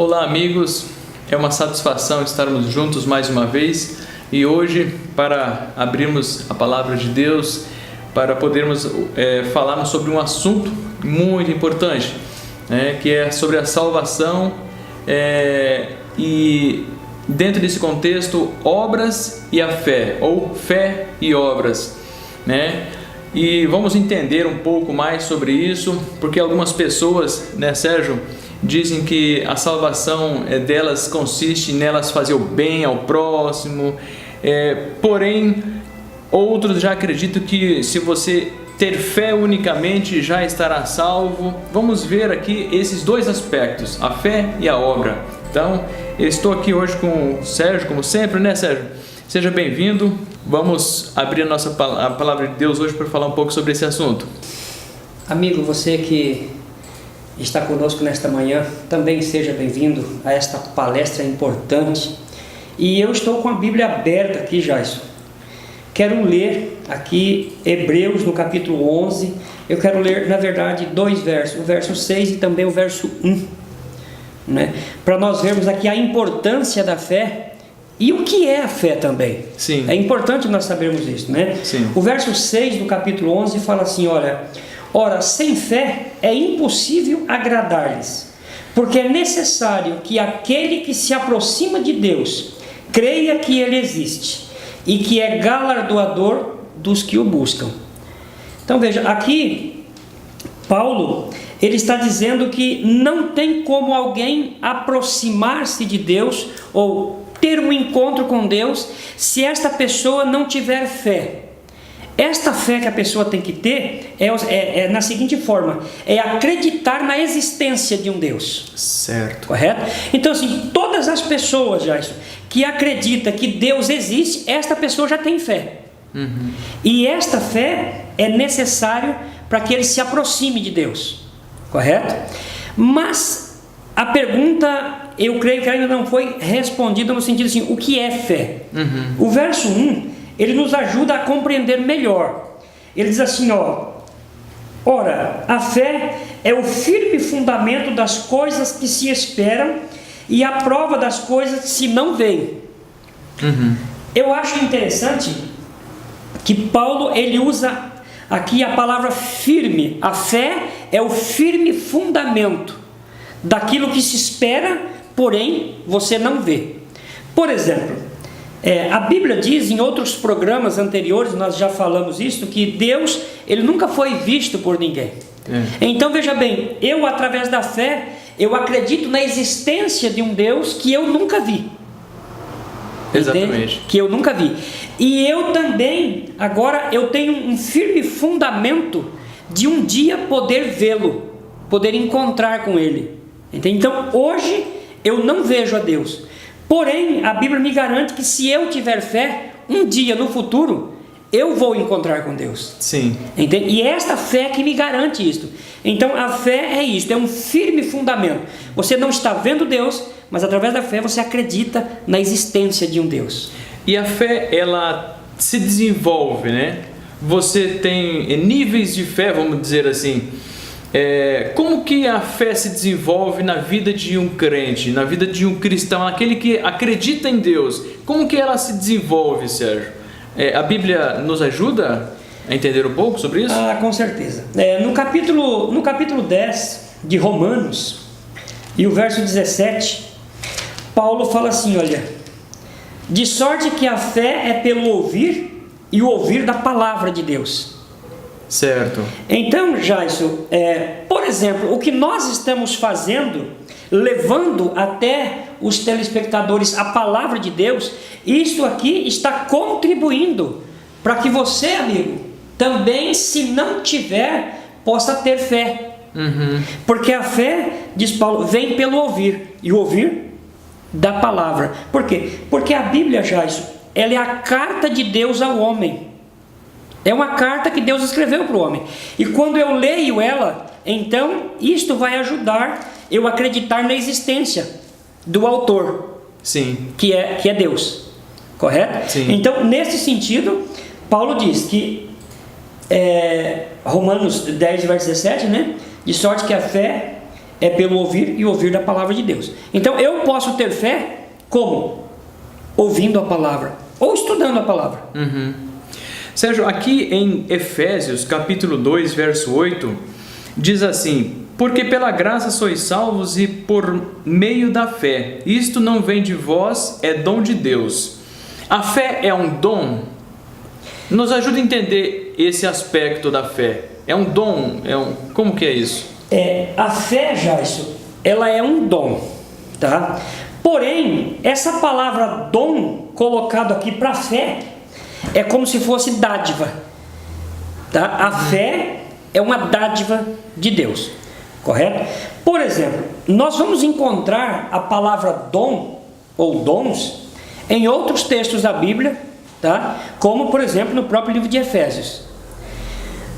Olá, amigos, é uma satisfação estarmos juntos mais uma vez e hoje, para abrirmos a palavra de Deus, para podermos falarmos sobre um assunto muito importante, que é sobre a salvação e dentro desse contexto, obras e a fé, ou fé e obras, E vamos entender um pouco mais sobre isso, porque algumas pessoas, Sérgio, dizem que a salvação delas consiste nelas fazer o bem ao próximo, porém outros já acreditam que se você ter fé unicamente já estará salvo. Vamos ver aqui esses dois aspectos, a fé e a obra. Então, eu estou aqui hoje com o Sérgio, como sempre, Sérgio? Seja bem-vindo. Vamos abrir a palavra de Deus hoje para falar um pouco sobre esse assunto. Amigo, você que está conosco nesta manhã, também seja bem-vindo a esta palestra importante. E eu estou com a Bíblia aberta aqui, Jason. Quero ler aqui Hebreus no capítulo 11. Eu quero ler, na verdade, dois versos, o verso 6 e também o verso 1. Para nós vermos aqui a importância da fé e o que é a fé também. Sim. É importante nós sabermos isso, Sim. O verso 6 do capítulo 11 fala assim, Ora, sem fé é impossível agradar-lhes, porque é necessário que aquele que se aproxima de Deus creia que Ele existe e que é galardoador dos que o buscam. Então veja, aqui Paulo, ele está dizendo que não tem como alguém aproximar-se de Deus ou ter um encontro com Deus se esta pessoa não tiver fé. Esta fé que a pessoa tem que ter é na seguinte forma: é acreditar na existência de um Deus. Certo. Correto? Então, assim, todas as pessoas, Jason, que acreditam que Deus existe, esta pessoa já tem fé. Uhum. E esta fé é necessário para que ele se aproxime de Deus. Correto? Mas a pergunta, eu creio que ainda não foi respondida no sentido assim, o que é fé? Uhum. O verso 1, ele nos ajuda a compreender melhor. Ele diz assim, Ora, a fé é o firme fundamento das coisas que se esperam e a prova das coisas que se não veem. Uhum. Eu acho interessante que Paulo, ele usa aqui a palavra firme. A fé é o firme fundamento daquilo que se espera, porém você não vê. Por exemplo, a Bíblia diz, em outros programas anteriores, nós já falamos isso, que Deus, ele nunca foi visto por ninguém. Então veja bem, eu através da fé, eu acredito na existência de um Deus que eu nunca vi. Exatamente. Entende? Que eu nunca vi. E eu também, agora eu tenho um firme fundamento de um dia poder vê-lo, poder encontrar com Ele. Entende? Então hoje eu não vejo a Deus. Porém, a Bíblia me garante que se eu tiver fé, um dia no futuro, eu vou encontrar com Deus. Sim. Entende? E é esta fé que me garante isto. Então, a fé é isto, é um firme fundamento. Você não está vendo Deus, mas através da fé você acredita na existência de um Deus. E a fé, ela se desenvolve, Você tem níveis de fé, vamos dizer assim. Como que a fé se desenvolve na vida de um crente, na vida de um cristão, aquele que acredita em Deus? Como que ela se desenvolve, Sérgio? A Bíblia nos ajuda a entender um pouco sobre isso? Com certeza. No capítulo 10 de Romanos, e o verso 17, Paulo fala assim, de sorte que a fé é pelo ouvir, e o ouvir da palavra de Deus. Certo. Então, Jason, por exemplo, o que nós estamos fazendo, levando até os telespectadores a palavra de Deus, isto aqui está contribuindo para que você, amigo, também, se não tiver, possa ter fé. Uhum. Porque a fé, diz Paulo, vem pelo ouvir, e o ouvir da palavra. Por quê? Porque a Bíblia, Jason, ela é a carta de Deus ao homem. É uma carta que Deus escreveu para o homem. E quando eu leio ela, então isto vai ajudar eu acreditar na existência do autor. Sim. Que é Deus. Correto? Sim. Então, nesse sentido, Paulo diz que Romanos 10, verso 17, de sorte que a fé é pelo ouvir e ouvir da palavra de Deus. Então eu posso ter fé como? Ouvindo a palavra ou estudando a palavra. Sérgio, aqui em Efésios capítulo 2, verso 8, diz assim: porque pela graça sois salvos e por meio da fé. Isto não vem de vós, é dom de Deus. A fé é um dom? Nos ajuda a entender esse aspecto da fé. É um dom? Como que é isso? A fé, Jairson, ela é um dom, tá? Porém, essa palavra dom colocado aqui para fé é como se fosse dádiva, tá? A fé é uma dádiva de Deus, correto? Por exemplo, nós vamos encontrar a palavra dom ou dons em outros textos da Bíblia, tá? Como por exemplo no próprio livro de Efésios.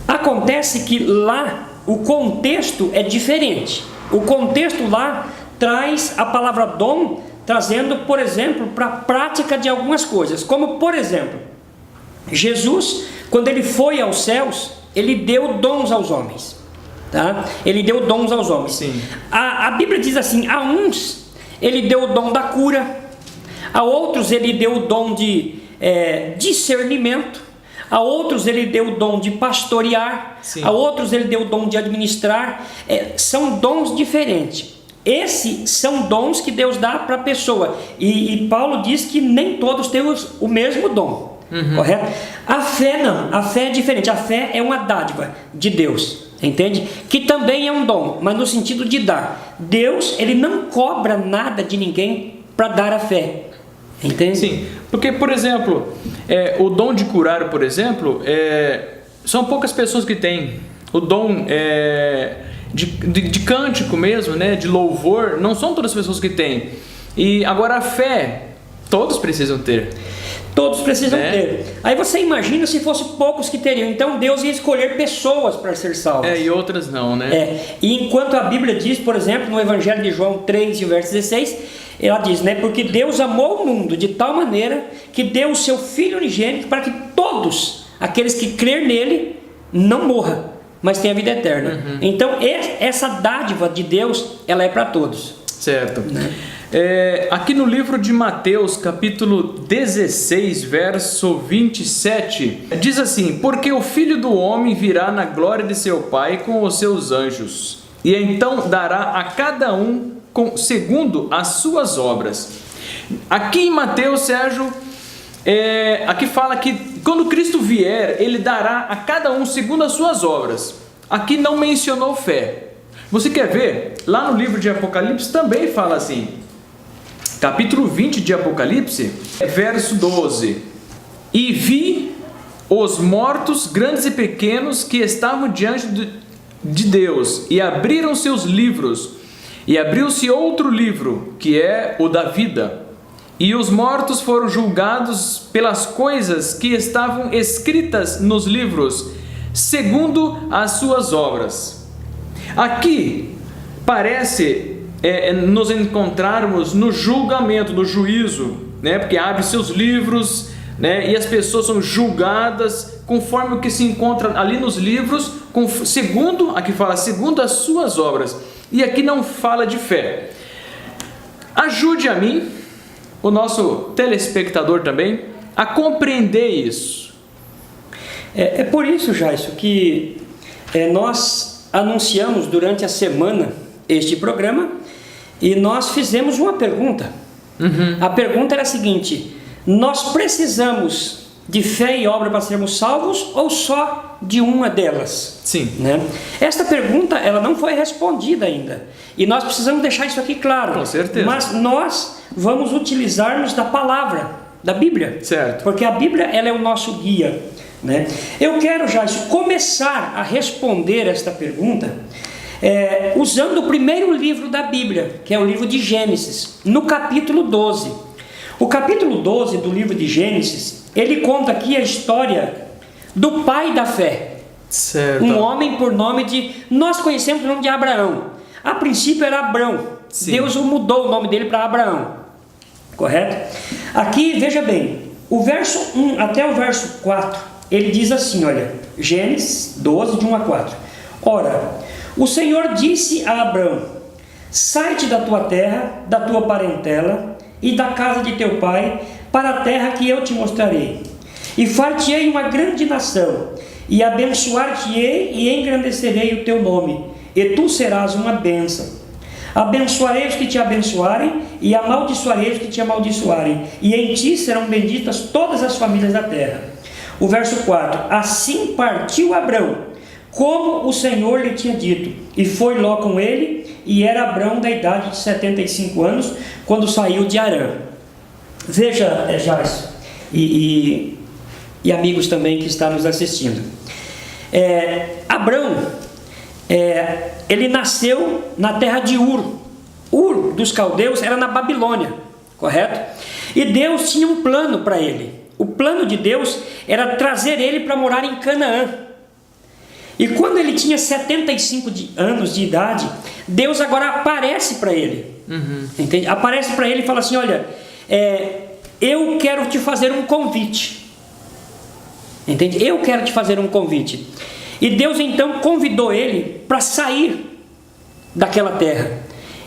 Acontece que lá o contexto é diferente. O contexto lá traz a palavra dom, trazendo, por exemplo, para a prática de algumas coisas. Como, por exemplo, Jesus, quando ele foi aos céus, ele deu dons aos homens. Tá? Ele deu dons aos homens. Sim. A Bíblia diz assim: a uns ele deu o dom da cura, a outros ele deu o dom de discernimento, a outros ele deu o dom de pastorear, Sim. a outros ele deu o dom de administrar. São dons diferentes. Esses são dons que Deus dá para a pessoa, e Paulo diz que nem todos têm o mesmo dom, correto? A fé não, a fé é diferente. A fé é uma dádiva de Deus, entende? Que também é um dom, mas no sentido de dar. Deus, ele não cobra nada de ninguém para dar a fé, entende? Sim, porque, por exemplo, o dom de curar, por exemplo, são poucas pessoas que têm. O dom de cântico mesmo, né, de louvor, não são todas as pessoas que têm. E agora a fé, todos precisam ter. Todos precisam ter. Aí você imagina se fosse poucos que teriam. Então Deus ia escolher pessoas para ser salvas. E outras não, né? E enquanto a Bíblia diz, por exemplo, no Evangelho de João 3, verso 16, ela diz, né? Porque Deus amou o mundo de tal maneira que deu o seu Filho unigênito para que todos aqueles que crer nele não morram, mas tenham a vida eterna. Então essa dádiva de Deus, ela é para todos. Certo. Aqui no livro de Mateus, capítulo 16, verso 27, diz assim: porque o Filho do Homem virá na glória de seu Pai com os seus anjos, e então dará a cada um segundo as suas obras. Aqui em Mateus, Sérgio, aqui fala que quando Cristo vier, ele dará a cada um segundo as suas obras. Aqui não mencionou fé. Você quer ver? Lá no livro de Apocalipse também fala assim, capítulo 20 de Apocalipse, verso 12: e vi os mortos, grandes e pequenos, que estavam diante de Deus, e abriram seus livros, e abriu-se outro livro, que é o da vida, e os mortos foram julgados pelas coisas que estavam escritas nos livros, segundo as suas obras. Aqui parece nos encontrarmos no julgamento, no juízo, né? Porque abre seus livros, né? E as pessoas são julgadas conforme o que se encontra ali nos livros, segundo, aqui fala, segundo as suas obras. E aqui não fala de fé. Ajude a mim, o nosso telespectador também, a compreender isso. É por isso, Jairson, que nós anunciamos durante a semana este programa e nós fizemos uma pergunta. A pergunta era a seguinte: nós precisamos de fé e obra para sermos salvos ou só de uma delas? Sim. Né? Esta pergunta ela não foi respondida ainda e nós precisamos deixar isso aqui claro. Com certeza. Mas nós vamos utilizarmos da palavra, da Bíblia. Certo. Porque a Bíblia ela é o nosso guia, né? Eu quero já começar a responder esta pergunta usando o primeiro livro da Bíblia, que é o livro de Gênesis, no capítulo 12. O capítulo 12 do livro de Gênesis, ele conta aqui a história do pai da fé. Certo. Um homem por nome nós conhecemos o nome de Abraão. A princípio era Abrão. Sim. Deus mudou o nome dele para Abraão. Correto? Aqui, veja bem, o verso 1 até o verso 4, ele diz assim, olha, Gênesis 12, de 1 a 4. Ora, o Senhor disse a Abrão: sai-te da tua terra, da tua parentela e da casa de teu pai, para a terra que eu te mostrarei. E far-te-ei uma grande nação, e abençoar-te-ei e engrandecerei o teu nome, e tu serás uma bênção. Abençoarei os que te abençoarem, e amaldiçoarei os que te amaldiçoarem, e em ti serão benditas todas as famílias da terra. O verso 4: assim partiu Abrão, como o Senhor lhe tinha dito, e foi Ló com ele, e era Abrão da idade de 75 anos, quando saiu de Harã. Veja, Jais, e amigos também que estão nos assistindo. Abrão, ele nasceu na terra de Ur. Ur dos caldeus era na Babilônia, correto? E Deus tinha um plano para ele. O plano de Deus era trazer ele para morar em Canaã. E quando ele tinha 75 anos de idade, Deus agora aparece para ele. Entende? Aparece para ele e fala assim: olha, eu quero te fazer um convite. Entende? Eu quero te fazer um convite. E Deus então convidou ele para sair daquela terra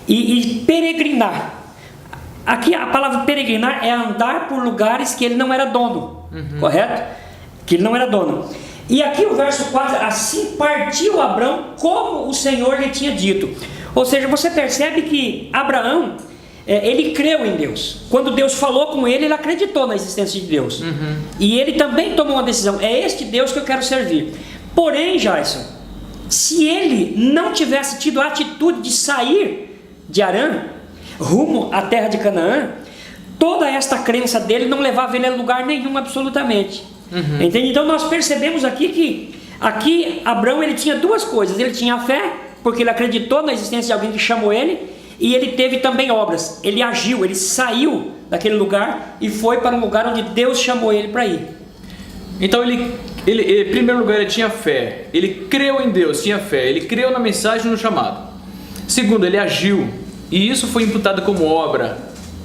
e peregrinar. Aqui a palavra peregrinar é andar por lugares que ele não era dono, correto? Que ele não era dono. E aqui o verso 4: assim partiu Abrão, como o Senhor lhe tinha dito. Ou seja, você percebe que Abraão, ele creu em Deus. Quando Deus falou com ele, ele acreditou na existência de Deus. E ele também tomou uma decisão: é este Deus que eu quero servir. Porém, Jason, se ele não tivesse tido a atitude de sair de Harã, rumo à terra de Canaã, toda esta crença dele não levava ele a lugar nenhum, absolutamente. Entende? Então nós percebemos aqui que Abrão, ele tinha duas coisas: ele tinha a fé, porque ele acreditou na existência de alguém que chamou ele, e ele teve também obras. Ele agiu, ele saiu daquele lugar e foi para um lugar onde Deus chamou ele para ir. Então ele, em primeiro lugar, ele tinha fé, ele creu em Deus, tinha fé, ele creu na mensagem, no chamado. Segundo, ele agiu, e isso foi imputado como obra,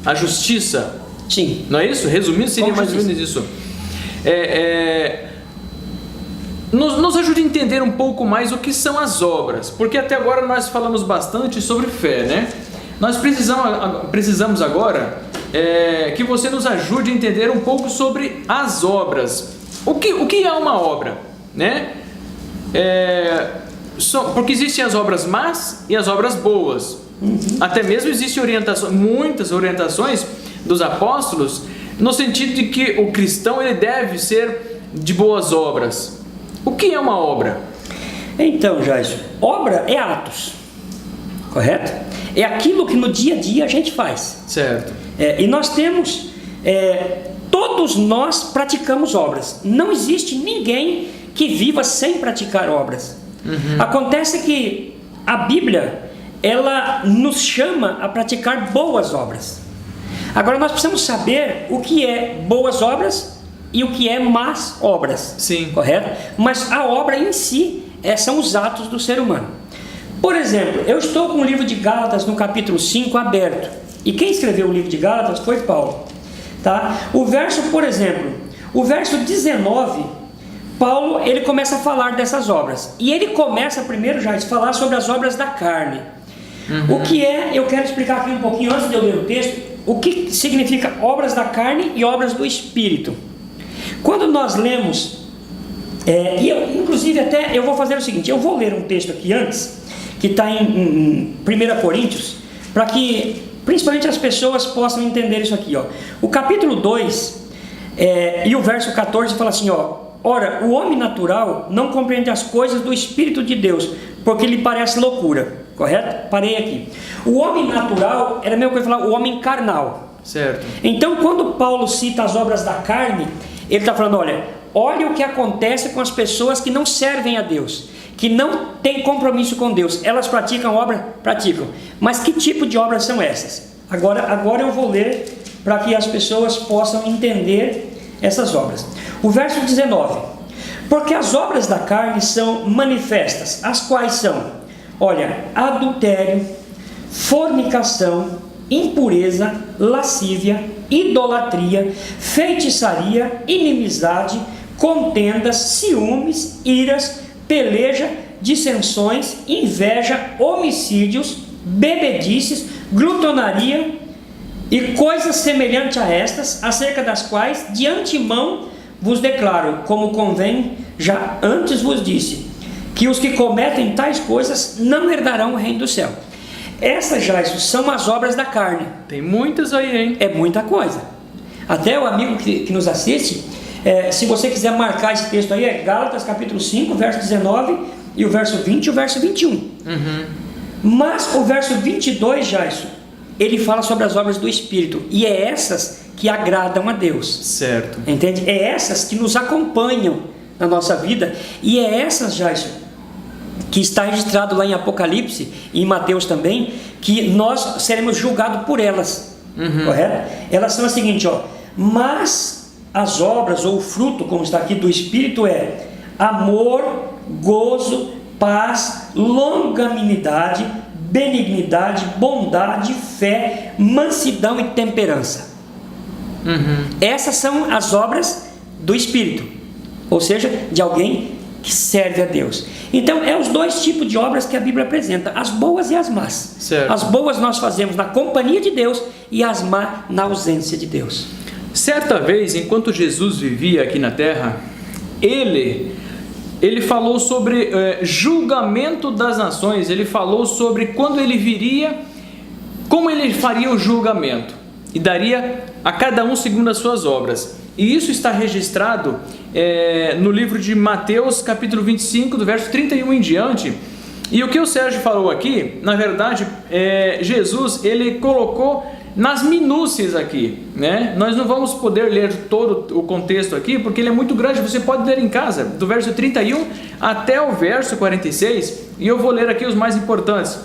a justiça. Sim. Não é isso? Resumindo, seria mais ou menos isso. Nos ajude a entender um pouco mais o que são as obras, porque até agora nós falamos bastante sobre fé, né? Nós precisamos agora que você nos ajude a entender um pouco sobre as obras. O que é uma obra, né? Porque existem as obras más e as obras boas. Até mesmo existem muitas orientações dos apóstolos, no sentido de que o cristão, ele deve ser de boas obras. O que é uma obra? Então, Jason, obra é atos, correto? É aquilo que no dia a dia a gente faz. Certo. E nós temos, todos nós praticamos obras. Não existe ninguém que viva sem praticar obras. Acontece que a Bíblia, ela nos chama a praticar boas obras. Agora nós precisamos saber o que é boas obras e o que é más obras. Sim. Correto? Mas a obra em si são os atos do ser humano. Por exemplo, eu estou com o livro de Gálatas no capítulo 5 aberto. E quem escreveu o livro de Gálatas foi Paulo. Tá? O verso, por exemplo, o verso 19, Paulo, ele começa a falar dessas obras. E ele começa primeiro já a falar sobre as obras da carne. O que eu quero explicar aqui um pouquinho antes de eu ler o texto, o que significa obras da carne e obras do Espírito. Quando nós lemos, inclusive até eu vou fazer o seguinte: eu vou ler um texto aqui antes, que está em 1 Coríntios, para que principalmente as pessoas possam entender isso aqui. O capítulo 2 e o verso 14 fala assim: ora, o homem natural não compreende as coisas do Espírito de Deus, porque lhe parece loucura. Correto? Parei aqui. O homem natural era a mesma coisa que falar o homem carnal. Certo. Então, quando Paulo cita as obras da carne, ele está falando: olha o que acontece com as pessoas que não servem a Deus, que não têm compromisso com Deus. Elas praticam obra? Praticam. Mas que tipo de obras são essas? Agora eu vou ler para que as pessoas possam entender essas obras. O verso 19: porque as obras da carne são manifestas, as quais são, adultério, fornicação, impureza, lascívia, idolatria, feitiçaria, inimizade, contendas, ciúmes, iras, peleja, dissensões, inveja, homicídios, bebedices, glutonaria e coisas semelhantes a estas, acerca das quais de antemão vos declaro, como convém, já antes vos disse, que os que cometem tais coisas não herdarão o reino do céu. Essas, já são as obras da carne. Tem muitas aí, hein? É muita coisa. Até o amigo que nos assiste, se você quiser marcar esse texto aí, é Gálatas capítulo 5, verso 19, e o verso 20 e o verso 21. Mas o verso 22, Jairson, ele fala sobre as obras do Espírito, e é essas que agradam a Deus. Certo. Entende? É essas que nos acompanham na nossa vida, e é essas, Jairson, que está registrado lá em Apocalipse e em Mateus também, que nós seremos julgados por elas. Correto? Elas são as seguintes, ó: mas as obras ou o fruto, como está aqui, do Espírito é amor, gozo, paz, longanimidade, benignidade, bondade, fé, mansidão e temperança. Essas são as obras do Espírito, ou seja, de alguém que serve a Deus. Então, é os dois tipos de obras que a Bíblia apresenta, as boas e as más. Certo. As boas nós fazemos na companhia de Deus e as más na ausência de Deus. Certa vez, enquanto Jesus vivia aqui na terra, ele falou sobre julgamento das nações. Ele falou sobre quando ele viria, como ele faria o julgamento e daria a cada um segundo as suas obras. E isso está registrado no livro de Mateus, capítulo 25, do verso 31 em diante. E o que o Sérgio falou aqui, na verdade, Jesus, ele colocou nas minúcias aqui, né? Nós não vamos poder ler todo o contexto aqui, porque ele é muito grande. Você pode ler em casa, do verso 31 até o verso 46, e eu vou ler aqui os mais importantes.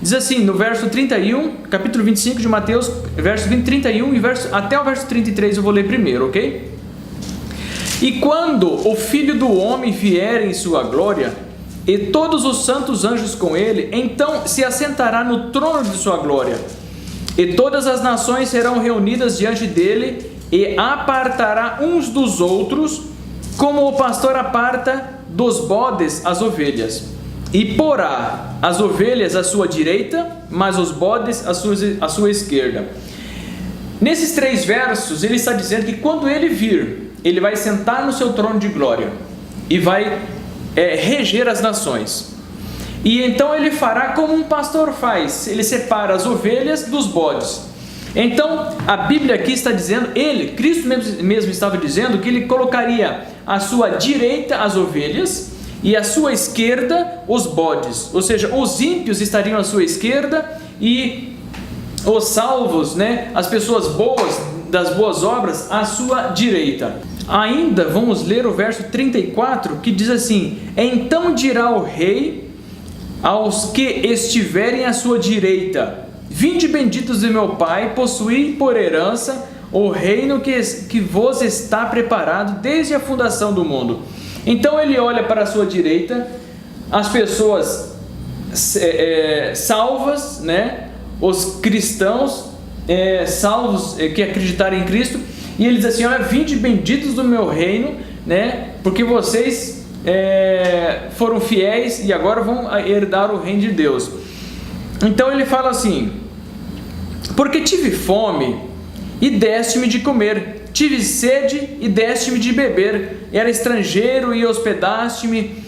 Diz assim, no verso 31, capítulo 25 de Mateus, verso 31 e até o verso 33 eu vou ler primeiro, ok? E quando o Filho do Homem vier em sua glória, e todos os santos anjos com ele, então se assentará no trono de sua glória, e todas as nações serão reunidas diante dele, e apartará uns dos outros, como o pastor aparta dos bodes as ovelhas. E porá as ovelhas à sua direita, mas os bodes à sua esquerda. Nesses 3 versos, ele está dizendo que quando ele vir, ele vai sentar no seu trono de glória e vai reger as nações. E então ele fará como um pastor faz, ele separa as ovelhas dos bodes. Então a Bíblia aqui está dizendo, Cristo mesmo estava dizendo que ele colocaria à sua direita as ovelhas e à sua esquerda os bodes, ou seja, os ímpios estariam à sua esquerda e os salvos, né, as pessoas boas, das boas obras, à sua direita. Ainda vamos ler o verso 34, que diz assim: então dirá o rei aos que estiverem à sua direita: vinde benditos de meu Pai, possuí por herança o reino que vos está preparado desde a fundação do mundo. Então ele olha para a sua direita, as pessoas salvas, né? Os cristãos salvos que acreditarem em Cristo, e ele diz assim: olha, vinde benditos do meu reino, né? Porque vocês foram fiéis e agora vão herdar o reino de Deus. Então ele fala assim: porque tive fome e deste-me de comer, tive sede e deste-me de beber, era estrangeiro e hospedaste-me.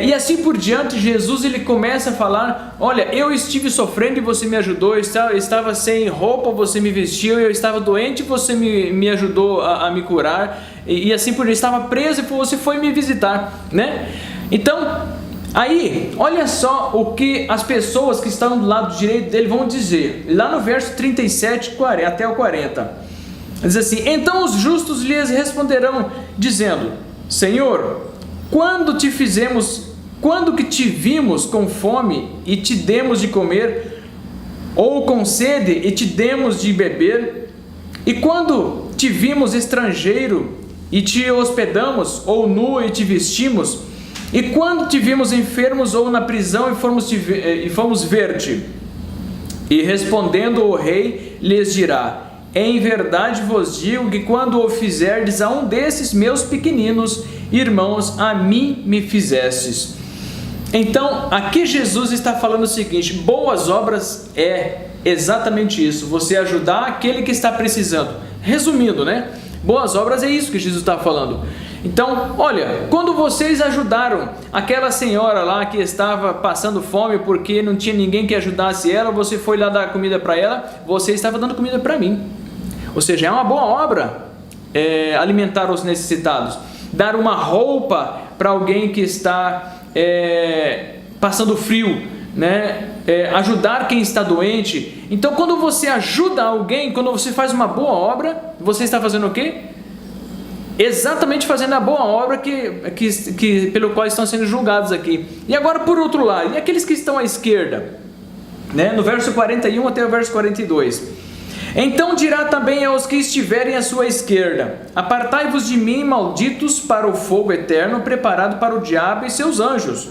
E assim por diante. Jesus ele começa a falar: olha, eu estive sofrendo e você me ajudou, eu estava sem roupa, você me vestiu, eu estava doente e você me ajudou a me curar, e assim por diante, estava preso e você foi me visitar, né? Então, aí, olha só o que as pessoas que estão do lado direito dele vão dizer, lá no verso 37 até o 40, diz assim: então os justos lhes responderão, dizendo: Senhor, quando que te vimos com fome e te demos de comer, ou com sede e te demos de beber? E quando te vimos estrangeiro e te hospedamos, ou nu e te vestimos? E quando te vimos enfermos ou na prisão e fomos ver-te? E respondendo o rei lhes dirá: em verdade vos digo que quando o fizerdes a um desses meus pequeninos irmãos, a mim me fizestes. Então, aqui Jesus está falando o seguinte: boas obras é exatamente isso, você ajudar aquele que está precisando. Resumindo, né? Boas obras é isso que Jesus está falando. Então, olha, quando vocês ajudaram aquela senhora lá que estava passando fome porque não tinha ninguém que ajudasse ela, você foi lá dar comida para ela, você estava dando comida para mim. Ou seja, é uma boa obra alimentar os necessitados. Dar uma roupa para alguém que está passando frio, né? Ajudar quem está doente. Então, quando você ajuda alguém, quando você faz uma boa obra, você está fazendo o quê? Exatamente fazendo a boa obra pelo qual estão sendo julgados aqui. E agora, por outro lado, e aqueles que estão à esquerda, né? No verso 41 até o verso 42. Então dirá também aos que estiverem à sua esquerda: apartai-vos de mim, malditos, para o fogo eterno, preparado para o diabo e seus anjos.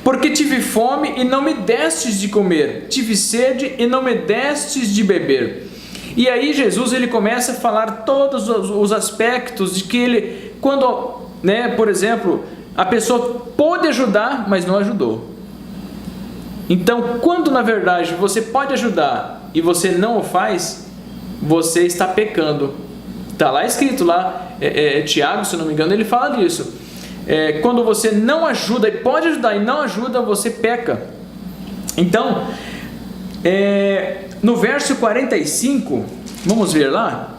Porque tive fome e não me destes de comer, tive sede e não me destes de beber. E aí Jesus ele começa a falar todos os aspectos de que ele, quando, né, por exemplo, a pessoa pôde ajudar, mas não ajudou. Então, quando na verdade você pode ajudar e você não o faz, você está pecando. Está lá escrito lá, Tiago, se não me engano, ele fala disso. Quando você não ajuda e pode ajudar e não ajuda, você peca. Então, no verso 45, vamos ver lá.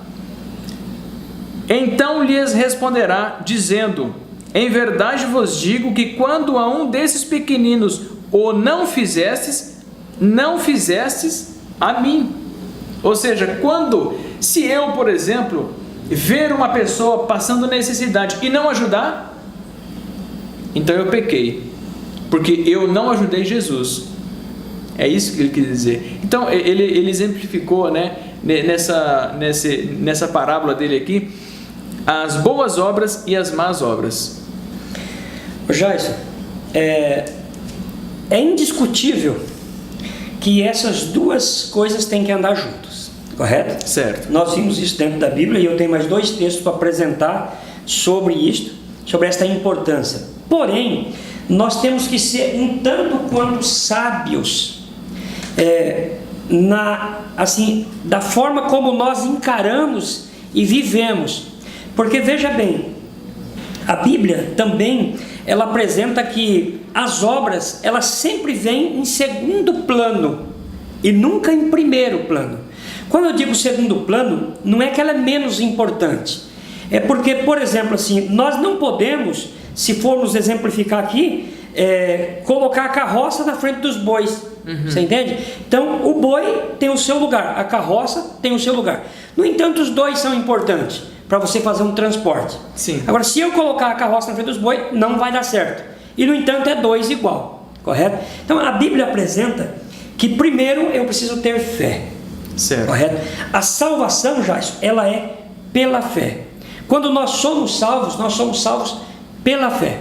Então lhes responderá, dizendo: em verdade vos digo que quando a um desses pequeninos o não fizestes a mim. Ou seja, se eu, por exemplo, ver uma pessoa passando necessidade e não ajudar, então eu pequei, porque eu não ajudei Jesus. É isso que ele quis dizer. Então ele exemplificou, né, nessa parábola dele aqui, as boas obras e as más obras. Jason, é indiscutível que essas duas coisas têm que andar juntas, correto? Certo. Nós vimos isso dentro da Bíblia e eu tenho mais 2 textos para apresentar sobre isto, sobre esta importância. Porém, nós temos que ser um tanto quanto sábios da forma como nós encaramos e vivemos. Porque veja bem, a Bíblia também ela apresenta que as obras elas sempre vêm em segundo plano e nunca em primeiro plano. Quando eu digo segundo plano, não é que ela é menos importante, é porque, por exemplo, assim, nós não podemos, se formos exemplificar aqui, colocar a carroça na frente dos bois. Você entende? Então o boi tem o seu lugar, a carroça tem o seu lugar. No entanto, os dois são importantes para você fazer um transporte. Sim. Agora, se eu colocar a carroça na frente dos bois, não vai dar certo. E no entanto é 2 igual, correto? Então a Bíblia apresenta que primeiro eu preciso ter fé. Certo. Correto? A salvação, Jason, ela é pela fé. Quando nós somos salvos pela fé.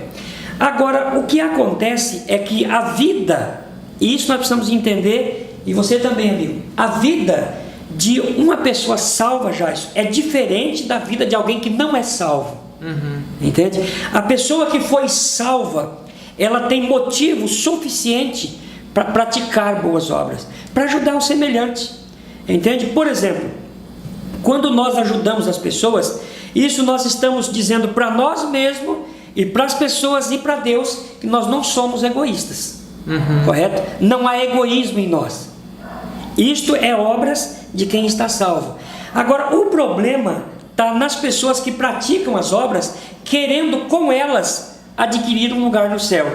Agora, o que acontece é que a vida, e isso nós precisamos entender, e você também, amigo, a vida de uma pessoa salva, Jason, é diferente da vida de alguém que não é salvo. Entende? A pessoa que foi salva, ela tem motivo suficiente para praticar boas obras, para ajudar os semelhantes. Entende? Por exemplo, quando nós ajudamos as pessoas, isso nós estamos dizendo para nós mesmos e para as pessoas e para Deus que nós não somos egoístas. Correto? Não há egoísmo em nós. Isto é obras de quem está salvo. Agora, o problema está nas pessoas que praticam as obras, querendo com elas adquirir um lugar no céu.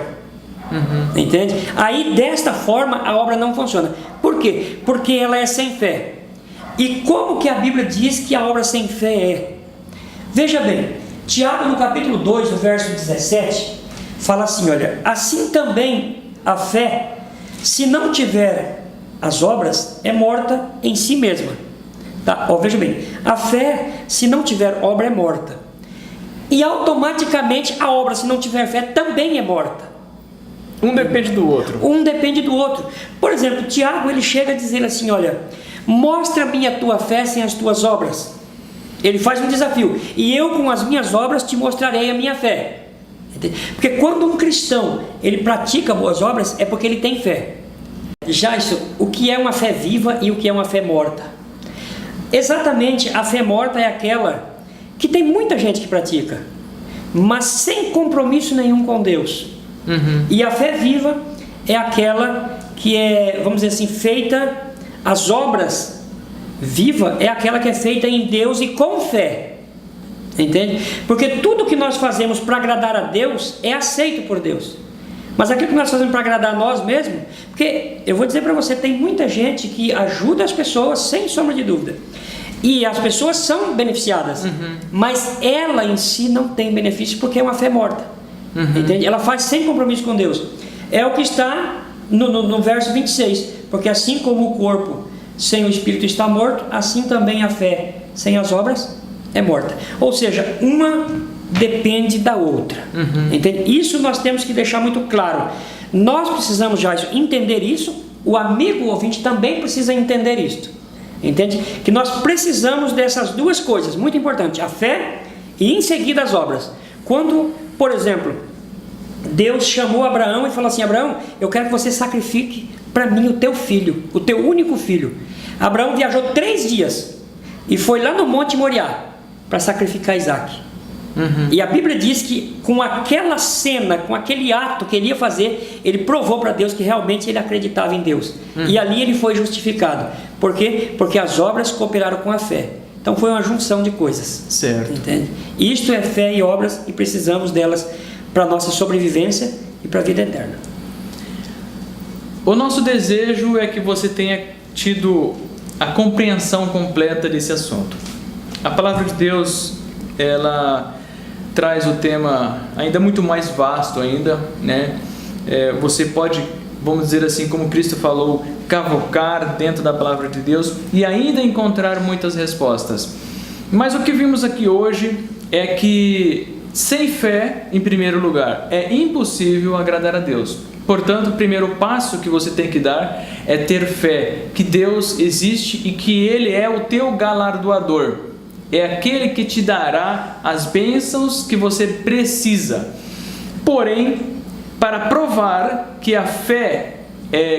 Entende? Aí, desta forma, a obra não funciona. Por quê? Porque ela é sem fé. E como que a Bíblia diz que a obra sem fé é? Veja bem, Tiago no capítulo 2, no verso 17, fala assim, olha: assim também a fé, se não tiver as obras, é morta em si mesma. Tá? Ó, veja bem, a fé, se não tiver obra, é morta. E automaticamente a obra, se não tiver fé, também é morta. Um depende do outro. Um depende do outro. Por exemplo, Tiago ele chega a dizer assim, olha: mostra-me a tua fé sem as tuas obras. Ele faz um desafio: e eu com as minhas obras te mostrarei a minha fé. Entende? Porque quando um cristão ele pratica boas obras, é porque ele tem fé. Já isso, o que é uma fé viva e o que é uma fé morta? Exatamente, a fé morta é aquela que tem muita gente que pratica, mas sem compromisso nenhum com Deus. E a fé viva é aquela que é, vamos dizer assim, feita, as obras viva é aquela que é feita em Deus e com fé. Entende? Porque tudo que nós fazemos para agradar a Deus é aceito por Deus. Mas aquilo que nós fazemos para agradar a nós mesmos, porque eu vou dizer para você, tem muita gente que ajuda as pessoas sem sombra de dúvida. E as pessoas são beneficiadas, mas ela em si não tem benefício porque é uma fé morta. Entende? Ela faz sem compromisso com Deus. É o que está no verso 26. Porque assim como o corpo sem o espírito está morto, assim também a fé sem as obras é morta. Ou seja, uma depende da outra. Entende? Isso nós temos que deixar muito claro. Nós precisamos já entender isso. O amigo ouvinte também precisa entender isto. Entende? Que nós precisamos dessas duas coisas, muito importante, a fé e em seguida as obras. Quando, por exemplo, Deus chamou Abraão e falou assim: Abraão, eu quero que você sacrifique para mim o teu filho, o teu único filho. Abraão viajou 3 dias e foi lá no Monte Moriá para sacrificar Isaac. E a Bíblia diz que com aquela cena, com aquele ato que ele ia fazer, ele provou para Deus que realmente ele acreditava em Deus. E ali ele foi justificado. Por quê? Porque as obras cooperaram com a fé. Então foi uma junção de coisas. Certo. Entende? Isto é fé e obras e precisamos delas para a nossa sobrevivência e para a vida eterna. O nosso desejo é que você tenha tido a compreensão completa desse assunto. A palavra de Deus, ela traz o tema ainda muito mais vasto ainda, né? Você pode, vamos dizer assim, como Cristo falou, cavocar dentro da palavra de Deus e ainda encontrar muitas respostas. Mas o que vimos aqui hoje é que sem fé, em primeiro lugar, é impossível agradar a Deus. Portanto, o primeiro passo que você tem que dar é ter fé que Deus existe e que Ele é o teu galardoador. É aquele que te dará as bênçãos que você precisa. Porém, para provar que a fé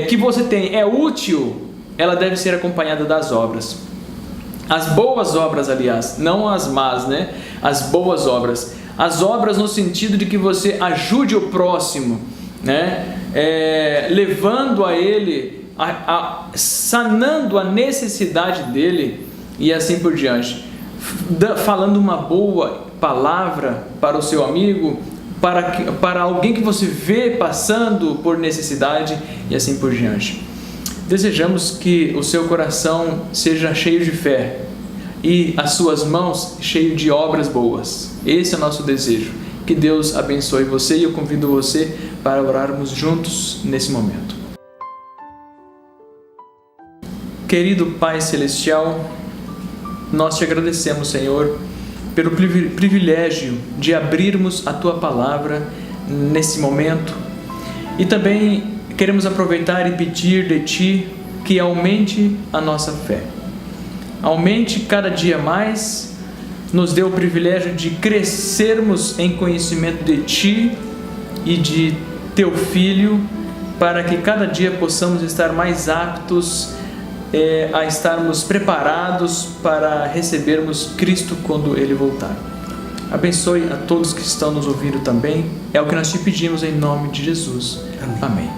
que você tem é útil, ela deve ser acompanhada das obras. As boas obras, aliás, não as más, né? As boas obras. As obras no sentido de que você ajude o próximo, né? Levando a ele, sanando a necessidade dele e assim por diante. Falando uma boa palavra para o seu amigo, para alguém que você vê passando por necessidade e assim por diante. Desejamos que o seu coração seja cheio de fé e as suas mãos cheias de obras boas. Esse é o nosso desejo. Que Deus abençoe você e eu convido você para orarmos juntos nesse momento. Querido Pai Celestial, nós te agradecemos, Senhor, pelo privilégio de abrirmos a Tua Palavra nesse momento e também queremos aproveitar e pedir de Ti que aumente a nossa fé. Aumente cada dia mais, nos dê o privilégio de crescermos em conhecimento de Ti e de Teu Filho, para que cada dia possamos estar mais aptos a estarmos preparados para recebermos Cristo quando Ele voltar. Abençoe a todos que estão nos ouvindo também. É o que nós te pedimos em nome de Jesus. Amém.